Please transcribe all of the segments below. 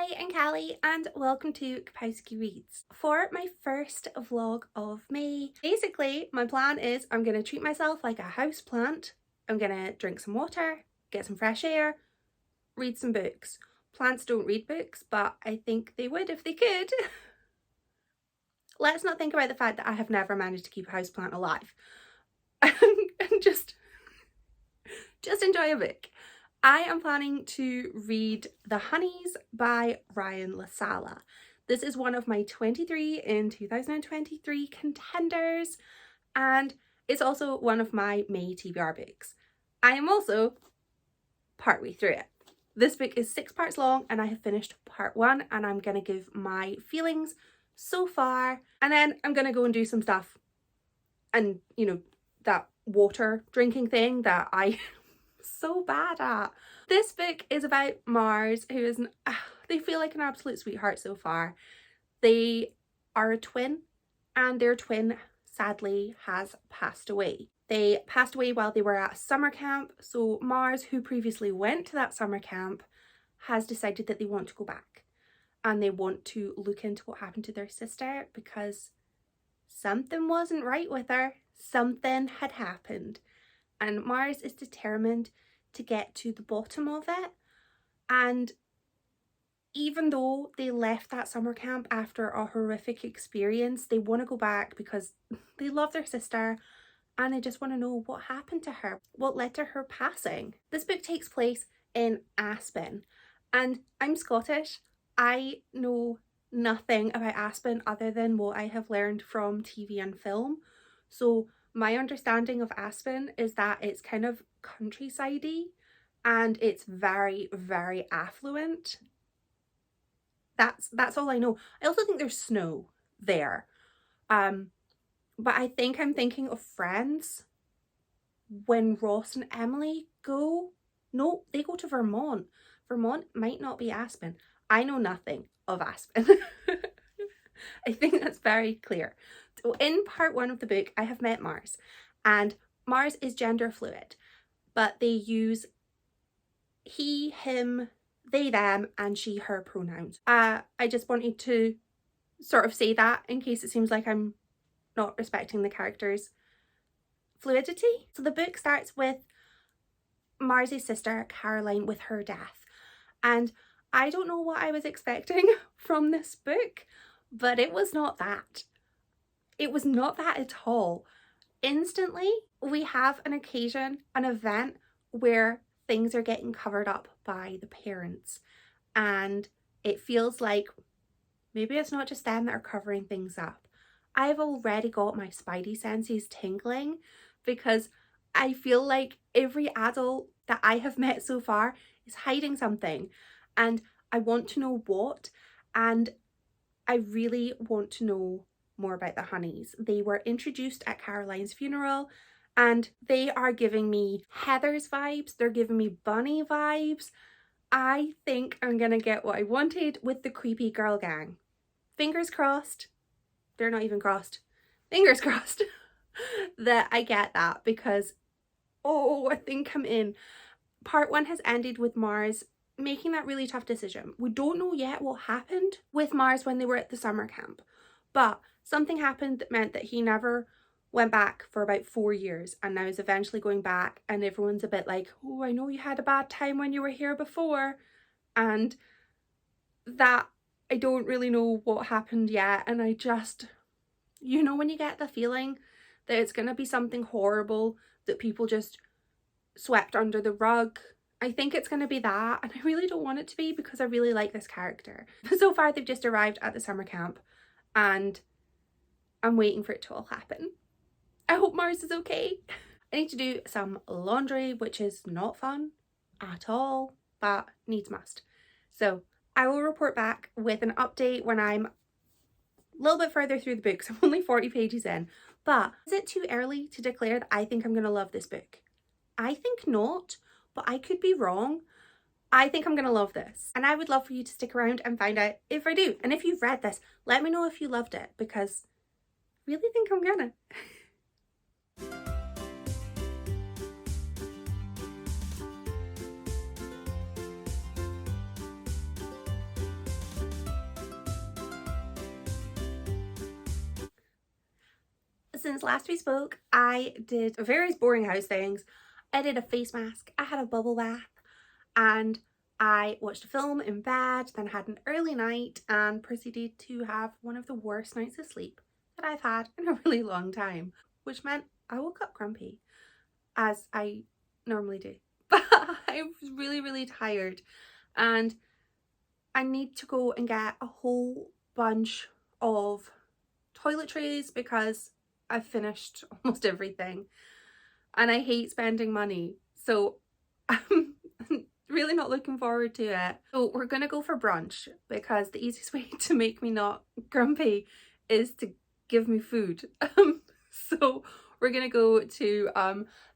Hi, I'm Callie and welcome to Kapowski Reads. For my first vlog of May, basically my plan is I'm going to treat myself like a house plant. I'm going to drink some water, get some fresh air, read some books. Plants don't read books, but I think they would if they could. Let's not think about the fact that I have never managed to keep a houseplant alive. and just enjoy a book. I am planning to read The Honeys by Ryan LaSala. This is one of my 23 in 2023 contenders, and it's also one of my May TBR books. I am also partway through it. This book is 6 parts long and I have finished part 1, and I'm going to give my feelings so far, and then I'm going to go and do some stuff and, you know, that water drinking thing that I so bad at. This book is about Mars, who is they feel like an absolute sweetheart so far. They are a twin and their twin sadly has passed away. They passed away while they were at summer camp, so Mars, who previously went to that summer camp, has decided that they want to go back and they want to look into what happened to their sister because something wasn't right with her. Something had happened. And Mars is determined to get to the bottom of it. And even though they left that summer camp after a horrific experience, they want to go back because they love their sister and they just want to know what happened to her, what led to her passing. This book takes place in Aspen, and I'm Scottish. I know nothing about Aspen other than what I have learned from TV and film. So my understanding of Aspen is that it's kind of countryside-y and it's very, very affluent. That's all I know. I also think there's snow there. But I think I'm thinking of Friends when Ross and Emily go. No, they go to Vermont. Vermont might not be Aspen. I know nothing of Aspen. I think that's very clear. So in part 1 of the book, I have met Mars, and Mars is gender fluid, but they use he, him, they, them, and she, her pronouns. I just wanted to sort of say that in case it seems like I'm not respecting the character's fluidity. So the book starts with Mars's sister, Caroline, with her death. And I don't know what I was expecting from this book, but it was not that. It was not that at all. Instantly, we have an occasion, an event where things are getting covered up by the parents. And it feels like maybe it's not just them that are covering things up. I've already got my spidey senses tingling because I feel like every adult that I have met so far is hiding something, and I want to know what, and I really want to know more about the Honeys. They were introduced at Caroline's funeral and they are giving me Heather's vibes. They're giving me Bunny vibes. I think I'm gonna get what I wanted with the creepy girl gang. Fingers crossed. They're not even crossed. Fingers crossed that I get that because, oh, I think I'm in. Part 1 has ended with Mars making that really tough decision. We don't know yet what happened with Mars when they were at the summer camp, but something happened that meant that he never went back for about 4 years and now is eventually going back, and everyone's a bit like, oh, I know you had a bad time when you were here before, and that I don't really know what happened yet. And I just, you know, when you get the feeling that it's gonna be something horrible that people just swept under the rug, I think it's going to be that, and I really don't want it to be because I really like this character. So far they've just arrived at the summer camp and I'm waiting for it to all happen. I hope Mars is okay. I need to do some laundry, which is not fun at all, but needs must. So I will report back with an update when I'm a little bit further through the book, so I'm only 40 pages in. But is it too early to declare that I think I'm going to love this book? I think not, but I could be wrong. I think I'm going to love this, and I would love for you to stick around and find out if I do. And if you've read this, let me know if you loved it because I really think I'm gonna. since last we spoke, I did various boring house things. I did a face mask, I had a bubble bath, and I watched a film in bed, then had an early night and proceeded to have one of the worst nights of sleep that I've had in a really long time, which meant I woke up grumpy, as I normally do. But I was really, really tired, and I need to go and get a whole bunch of toiletries because I've finished almost everything and I hate spending money. So I'm really not looking forward to it. So we're gonna go for brunch because the easiest way to make me not grumpy is to give me food. So we're gonna go to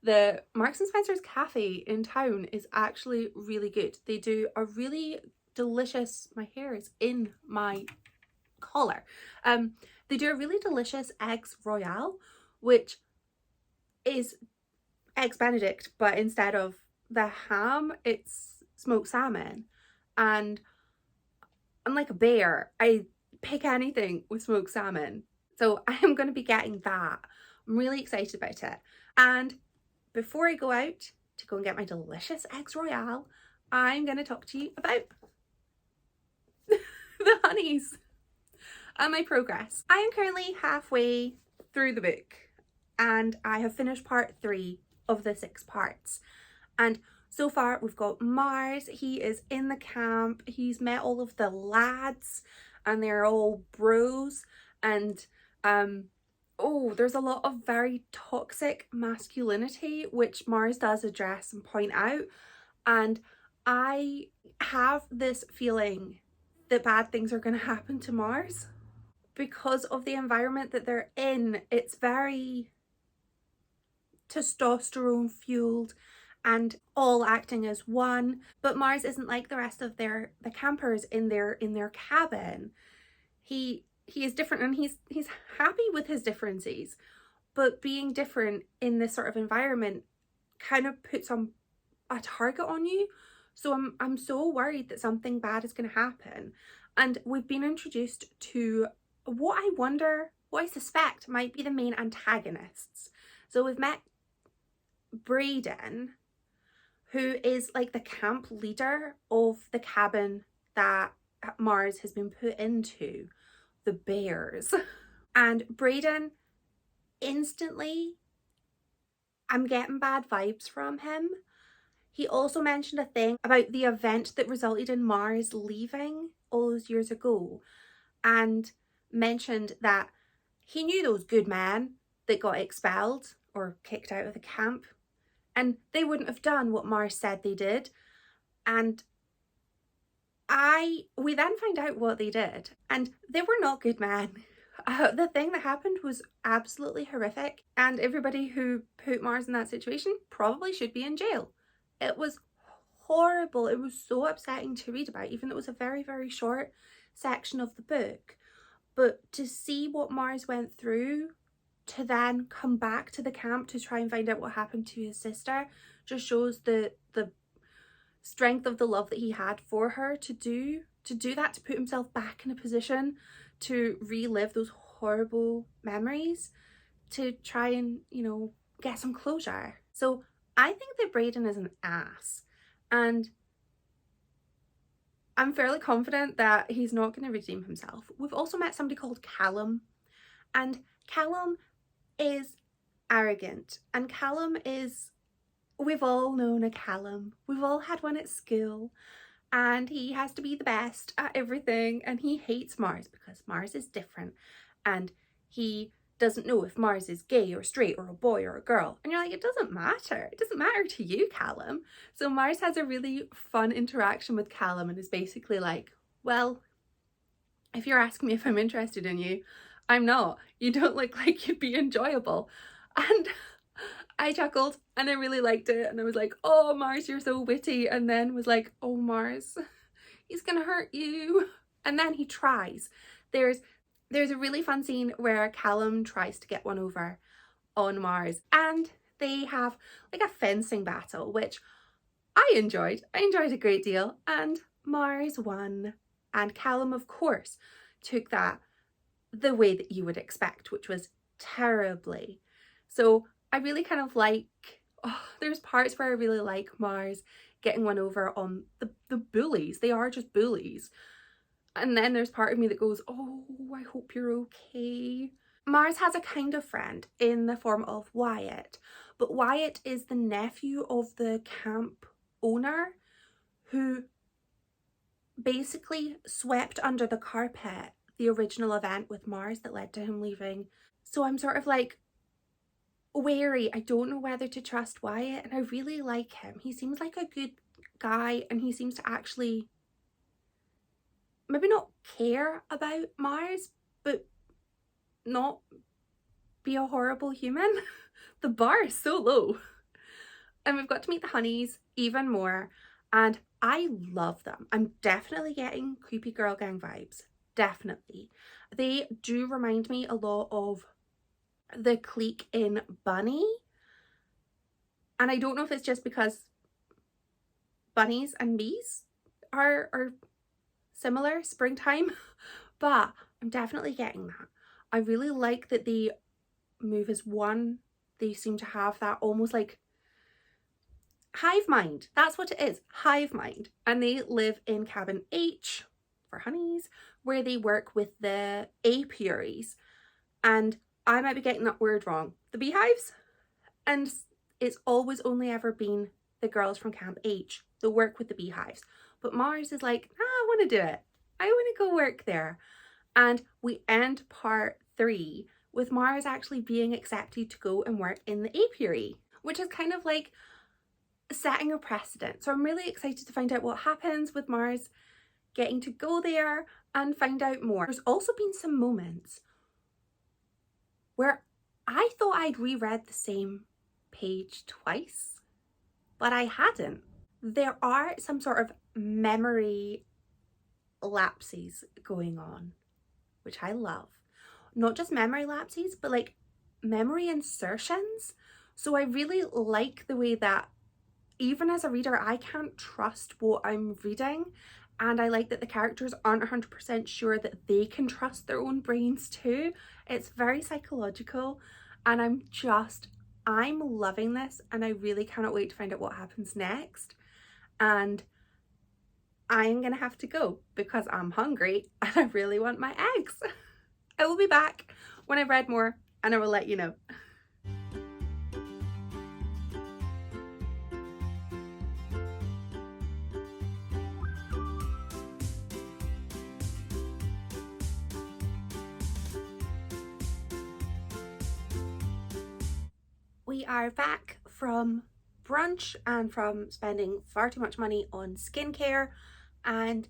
the Marks and Spencer's cafe in town. Is actually really good. They do a really delicious, my hair is in my collar. They do a really delicious eggs royale, which is eggs benedict, but instead of the ham, it's smoked salmon. And I'm like a bear, I pick anything with smoked salmon. So I am going to be getting that. I'm really excited about it. And before I go out to go and get my delicious eggs royale, I'm going to talk to you about the honeys and my progress. I am currently halfway through the book and I have finished part 3 of the 6 parts. And so far we've got Mars. He is in the camp. He's met all of the lads and they're all bros. And oh, there's a lot of very toxic masculinity, which Mars does address and point out. And I have this feeling that bad things are going to happen to Mars because of the environment that they're in. It's very testosterone fueled and all acting as one. But Mars isn't like the rest of the campers in their cabin. He is different, and he's happy with his differences, but being different in this sort of environment kind of puts a target on you. So I'm so worried that something bad is going to happen. And we've been introduced to what I suspect might be the main antagonists. So we've met Braden, who is like the camp leader of the cabin that Mars has been put into, the Bears. And Braden, instantly, I'm getting bad vibes from him. He also mentioned a thing about the event that resulted in Mars leaving all those years ago, and mentioned that he knew those good men that got expelled or kicked out of the camp, and they wouldn't have done what Mars said they did. And we then find out what they did, and they were not good men. The thing that happened was absolutely horrific, and everybody who put Mars in that situation probably should be in jail. It was horrible. It was so upsetting to read about, even though it was a very, very short section of the book. But to see what Mars went through to then come back to the camp to try and find out what happened to his sister just shows the strength of the love that he had for her to do that, to put himself back in a position to relive those horrible memories, to try and, you know, get some closure. So I think that Braden is an ass, and I'm fairly confident that he's not going to redeem himself. We've also met somebody called Callum, and Callum is arrogant, and Callum is, we've all known a Callum. We've all had one at school, and he has to be the best at everything, and he hates Mars because Mars is different, and he doesn't know if Mars is gay or straight or a boy or a girl. And you're like, it doesn't matter. It doesn't matter to you, Callum. So Mars has a really fun interaction with Callum and is basically like, well, if you're asking me if I'm interested in you, I'm not. You don't look like you'd be enjoyable. And I chuckled and I really liked it. And I was like, oh, Mars, you're so witty. And then was like, oh, Mars, he's gonna hurt you. And then he tries. There's a really fun scene where Callum tries to get one over on Mars, and they have like a fencing battle, which I enjoyed. I enjoyed a great deal, and Mars won. And Callum, of course, took that the way that you would expect, which was terribly. So I really kind of like, oh, there's parts where I really like Mars getting one over on the bullies. They are just bullies. And then there's part of me that goes, oh, I hope you're okay. Mars has a kind of friend in the form of Wyatt, but Wyatt is the nephew of the camp owner who basically swept under the carpet the original event with Mars that led to him leaving. So I'm sort of like wary. I don't know whether to trust Wyatt, and I really like him. He seems like a good guy, and he seems to actually maybe not care about Mars, but not be a horrible human. The bar is so low. And we've got to meet the honeys even more, and I love them. I'm definitely getting creepy girl gang vibes. Definitely. They do remind me a lot of the clique in Bunny. And I don't know if it's just because bunnies and bees are similar, springtime, but I'm definitely getting that. I really like that they move as one. They seem to have that almost like hive mind. That's what it is, hive mind. And they live in cabin H for honeys, where they work with the apiaries. And I might be getting that word wrong, the beehives. And it's always only ever been the girls from camp H that work with the beehives. But Mars is like, I want to do it. I want to go work there. And we end part 3 with Mars actually being accepted to go and work in the apiary, which is kind of like setting a precedent. So I'm really excited to find out what happens with Mars getting to go there and find out more. There's also been some moments where I thought I'd reread the same page twice, but I hadn't. There are some sort of memory lapses going on, which I love. Not just memory lapses, but like memory insertions. So I really like the way that even as a reader, I can't trust what I'm reading. And I like that the characters aren't 100% sure that they can trust their own brains too. It's very psychological, and I'm loving this, and I really cannot wait to find out what happens next. And I'm gonna have to go because I'm hungry and I really want my eggs. I will be back when I've read more, and I will let you know. We are back from brunch and from spending far too much money on skincare, and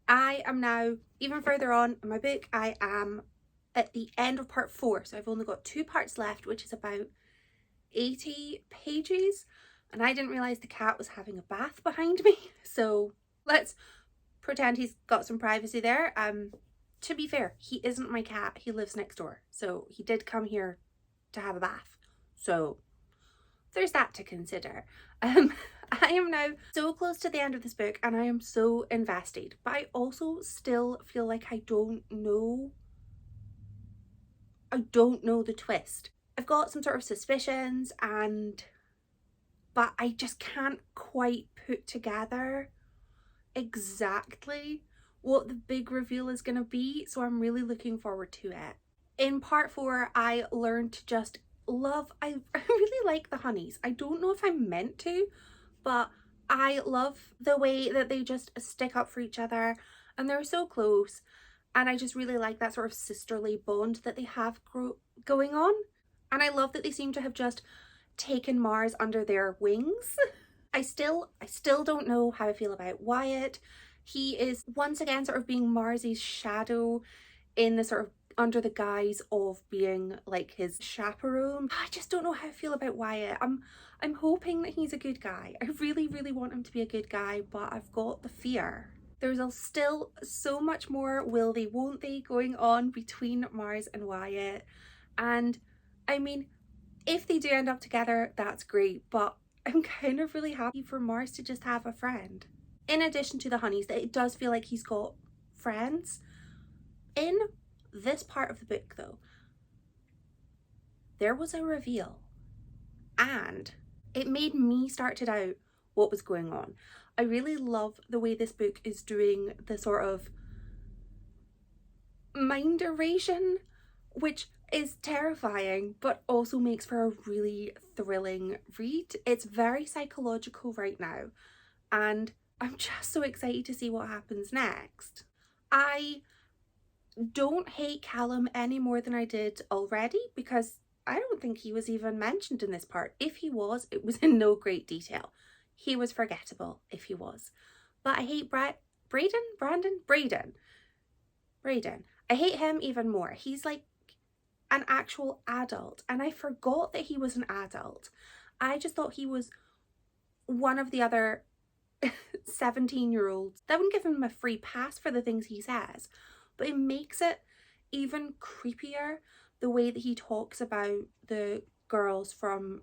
I am now even further on in my book. I am at the end of part 4, so I've only got 2 parts left, which is about 80 pages, and I didn't realize the cat was having a bath behind me, so let's pretend he's got some privacy there. To be fair, he isn't my cat, he lives next door, so he did come here to have a bath. So there's that to consider. I am now so close to the end of this book, and I am so invested, but I also still feel like I don't know the twist. I've got some sort of suspicions, but I just can't quite put together exactly what the big reveal is going to be, so I'm really looking forward to it. In part 4, I learned to just love, I really like the honeys. I don't know if I'm meant to, but I love the way that they just stick up for each other, and they're so close, and I just really like that sort of sisterly bond that they have going on. And I love that they seem to have just taken Mars under their wings. I still don't know how I feel about Wyatt. He is once again sort of being Mars's shadow in the sort of under the guise of being like his chaperone. I just don't know how I feel about Wyatt. I'm hoping that he's a good guy. I really, really want him to be a good guy, but I've got the fear. There's still so much more will they, won't they going on between Mars and Wyatt. And I mean, if they do end up together, that's great, but I'm kind of really happy for Mars to just have a friend. In addition to the honeys, that it does feel like he's got friends. In this part of the book though, there was a reveal, and it made me start to doubt what was going on. I really love the way this book is doing the sort of mind evasion, which is terrifying but also makes for a really thrilling read. It's very psychological right now, and I'm just so excited to see what happens next. I don't hate Callum any more than I did already, because I don't think he was even mentioned in this part. If he was, it was in no great detail. He was forgettable if he was. But I hate Braden. I hate him even more. He's like an actual adult, and I forgot that he was an adult. I just thought he was one of the other 17-year-olds. That wouldn't give him a free pass for the things he says, but it makes it even creepier the way that he talks about the girls from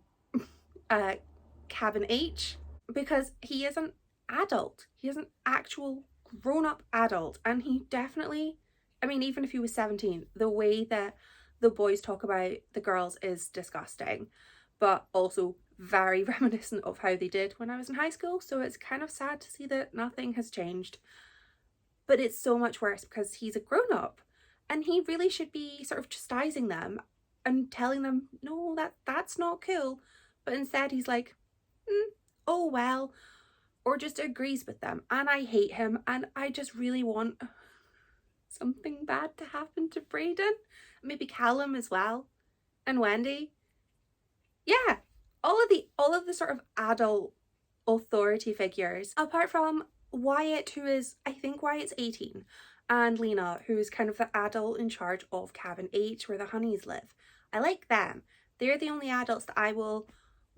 Cabin H, because he is an adult. He is an actual grown-up adult, and he definitely, I mean, even if he was 17, the way that the boys talk about the girls is disgusting, but also very reminiscent of how they did when I was in high school. So it's kind of sad to see that nothing has changed. But it's so much worse because he's a grown-up, and he really should be sort of chastising them and telling them, no, that's not cool. But instead he's like, oh well, or just agrees with them. And I hate him, and I just really want something bad to happen to Braden. Maybe Callum as well, and Wendy. Yeah, all of the sort of adult authority figures, apart from Wyatt, who is, I think Wyatt's 18, and Lena, who's kind of the adult in charge of Cabin H, where the honeys live. I like them. They're the only adults that I will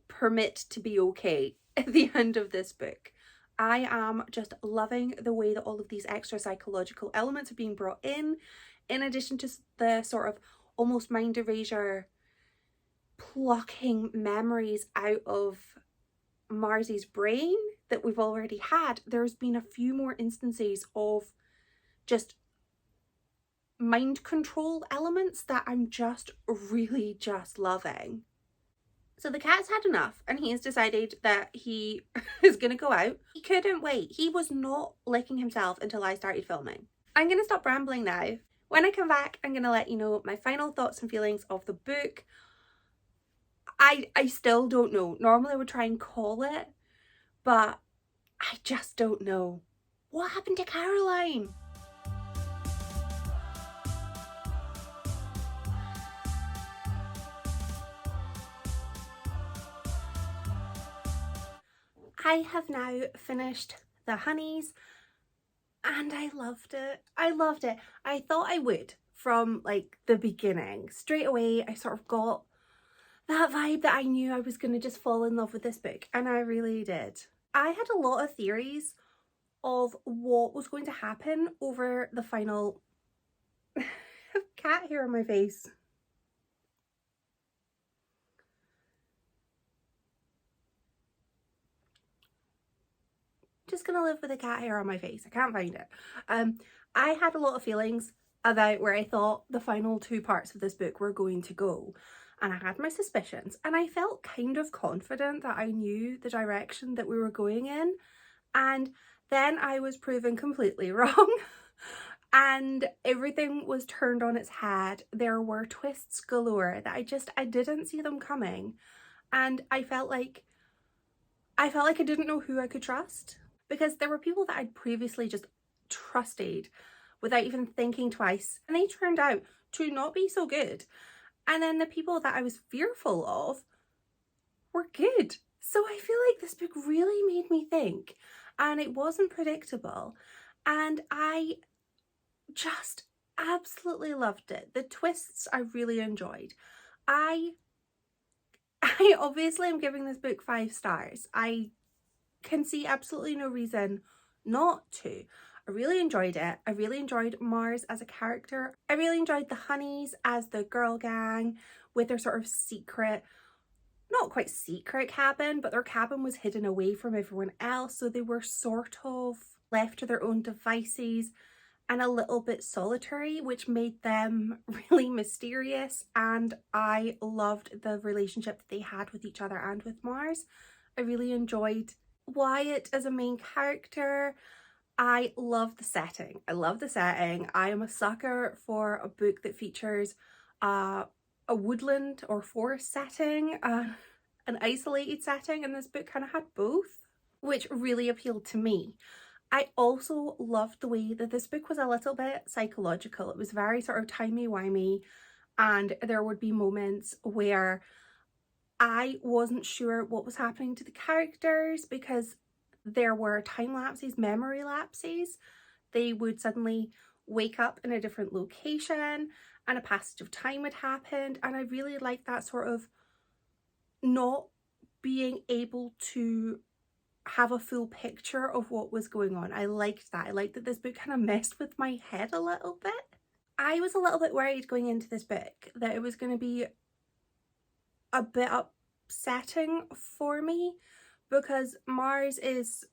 permit to be okay at the end of this book. I am just loving the way that all of these extra psychological elements are being brought in addition to the sort of almost mind erasure, plucking memories out of Marzy's brain that we've already had. There's been a few more instances of just mind control elements that I'm just really just loving. So the cat's had enough, and he has decided that he is going to go out. He couldn't wait. He was not licking himself until I started filming. I'm going to stop rambling now. When I come back, I'm going to let you know my final thoughts and feelings of the book. I still don't know. Normally I would try and call it, but I just don't know. What happened to Caroline? I have now finished the honeys, and I loved it. I loved it. I thought I would from like the beginning. Straight away I sort of got that vibe that I knew I was going to just fall in love with this book, and I really did. I had a lot of theories of what was going to happen over the final cat hair on my face. Just gonna live with a cat hair on my face. I can't find it. I had a lot of feelings about where I thought the final two parts of this book were going to go, and I had my suspicions, and I felt kind of confident that I knew the direction that we were going in, and then I was proven completely wrong. And everything was turned on its head. There were twists galore that I didn't see them coming, and I felt like I didn't know who I could trust, because there were people that I'd previously just trusted without even thinking twice, and they turned out to not be so good. And then the people that I was fearful of were good. So I feel like this book really made me think, and it wasn't predictable, and I just absolutely loved it. The twists I really enjoyed. I obviously am giving this book 5 stars. I can see absolutely no reason not to. I really enjoyed it. I really enjoyed Mars as a character. I really enjoyed the honeys as the girl gang with their sort of secret, not quite secret cabin, but their cabin was hidden away from everyone else, so they were sort of left to their own devices. and a little bit solitary, which made them really mysterious, and I loved the relationship that they had with each other and with Mars. I really enjoyed Wyatt as a main character. I love the setting. I love the setting. I am a sucker for a book that features a woodland or forest setting, an isolated setting, and this book kind of had both, which really appealed to me. I also loved the way that this book was a little bit psychological. It was very sort of timey-wimey, and there would be moments where I wasn't sure what was happening to the characters because there were time lapses, memory lapses. They would suddenly wake up in a different location and a passage of time had happened, and I really liked that sort of not being able to have a full picture of what was going on. I liked that. I liked that this book kind of messed with my head a little bit. I was a little bit worried going into this book that it was going to be a bit upsetting for me because Mars is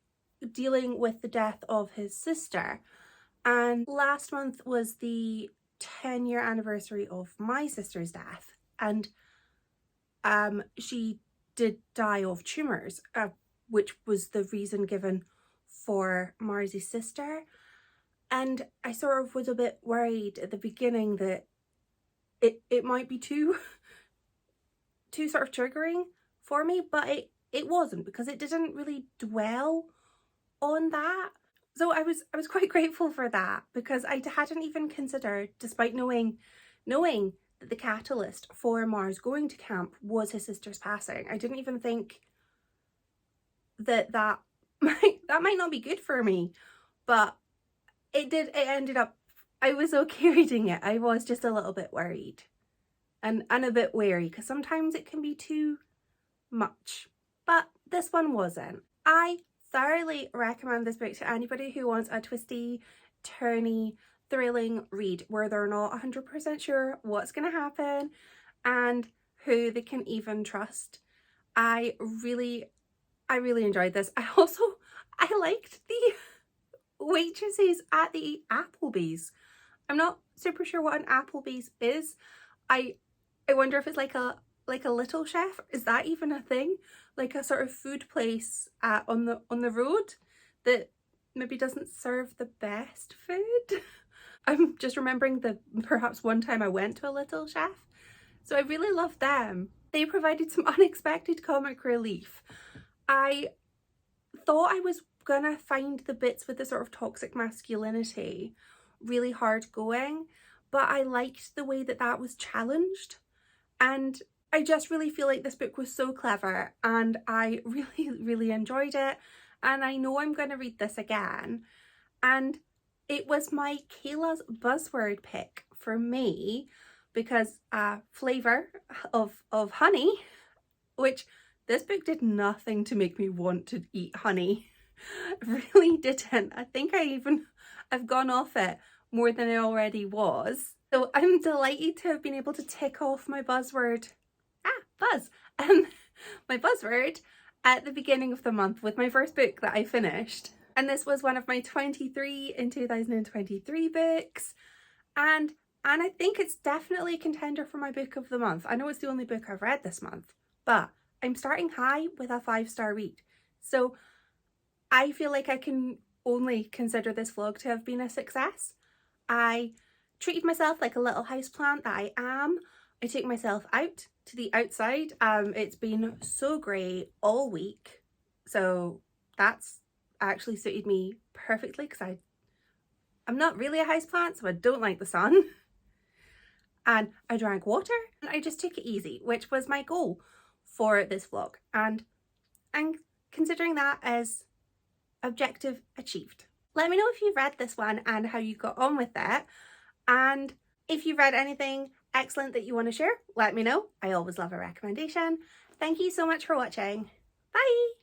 dealing with the death of his sister, and last month was the 10-year anniversary of my sister's death, and she did die of tumours, which was the reason given for Mars's sister. And I sort of was a bit worried at the beginning that it might be too sort of triggering for me, but it wasn't, because it didn't really dwell on that. So I was quite grateful for that, because I hadn't even considered, despite knowing that the catalyst for Mars going to camp was his sister's passing, I didn't even think that might not be good for me, but it ended up, I was okay reading it. I was just a little bit worried and a bit wary, because sometimes it can be too much, but this one wasn't. I thoroughly recommend this book to anybody who wants a twisty, turny, thrilling read where they're not 100% sure what's going to happen and who they can even trust. I really enjoyed this. I liked the waitresses at the Applebee's. I'm not super sure what an Applebee's is. I wonder if it's like a Little Chef. Is that even a thing? Like a sort of food place on the road that maybe doesn't serve the best food. I'm just remembering the perhaps one time I went to a Little Chef. So I really loved them. They provided some unexpected comic relief. I thought I was gonna find the bits with the sort of toxic masculinity really hard going, but I liked the way that that was challenged, and I just really feel like this book was so clever, and I really enjoyed it, and I know I'm gonna read this again. And it was my Kayla's buzzword pick for me because flavour of honey, which this book did nothing to make me want to eat honey. Really didn't. I think I've gone off it more than I already was. So I'm delighted to have been able to tick off my buzzword, buzz, my buzzword at the beginning of the month with my first book that I finished. And this was one of my 23 in 2023 books. And I think it's definitely a contender for my book of the month. I know it's the only book I've read this month, but I'm starting high with a 5-star read. So I feel like I can only consider this vlog to have been a success. I treated myself like a little houseplant that I am. I took myself out to the outside. It's been so grey all week. So that's actually suited me perfectly because I'm not really a houseplant, so I don't like the sun. And I drank water and I just took it easy, which was my goal for this vlog. And I'm considering that as objective achieved. Let me know if you've read this one and how you got on with it. And if you've read anything excellent that you want to share, let me know. I always love a recommendation. Thank you so much for watching. Bye!